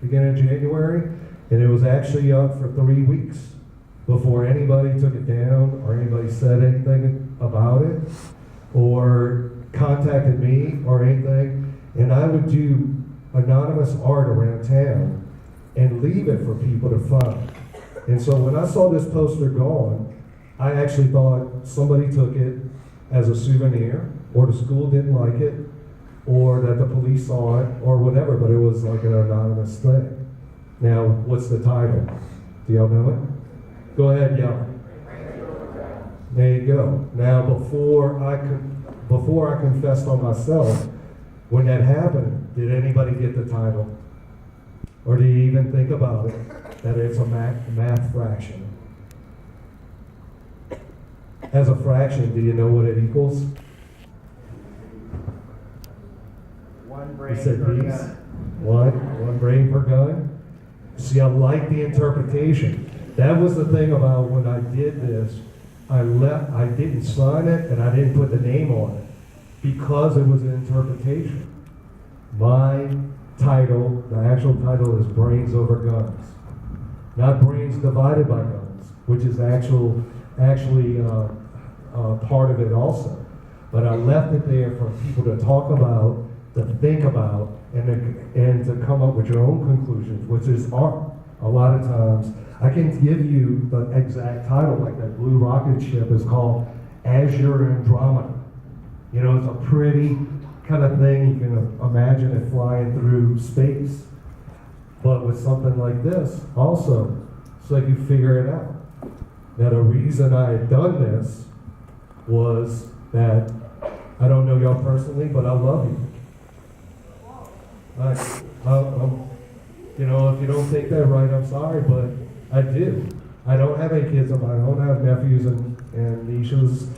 beginning of January, and it was actually up for 3 weeks before anybody took it down or anybody said anything about it or contacted me or anything. And I would do anonymous art around town and leave it for people to find. And so when I saw this poster gone, I actually thought somebody took it as a souvenir, or the school didn't like it, or that the police saw it, or whatever, but it was like an anonymous thing. Now, what's the title? Do y'all know it? Go ahead, yell. There you go. Now, before I confessed on myself, when that happened, did anybody get the title? Or do you even think about it, that it's a math fraction? As a fraction, do you know what it equals? One brain You said per these? gun. One brain per gun? See, I like the interpretation. That was the thing about when I did this. I didn't sign it and I didn't put the name on it because it was an interpretation. My title, the actual title is Brains Over Guns. Not Brains Divided by Guns, which is actually part of it also. But I left it there for people to talk about, to think about, and to come up with your own conclusions, which is art. A lot of times, I can give you the exact title, like that blue rocket ship is called Azure Andromeda. You know, it's a pretty kind of thing, you can imagine it flying through space. But with something like this, also, so you figure it out. Now, the reason I had done this was that, I don't know y'all personally, but I love you. You know, if you don't think that right, I'm sorry, but I do. I don't have any kids of my own. I have nephews and nieces,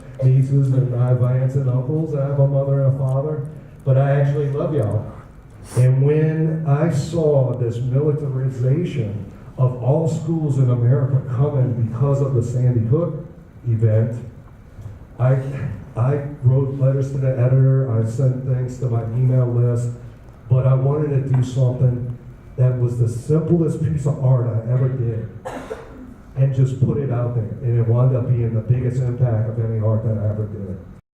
and I have aunts and uncles. I have a mother and a father, but I actually love y'all. And when I saw this militarization of all schools in America coming because of the Sandy Hook event, I wrote letters to the editor. I sent things to my email list. But I wanted to do something that was the simplest piece of art I ever did and just put it out there. And it wound up being the biggest impact of any art that I ever did.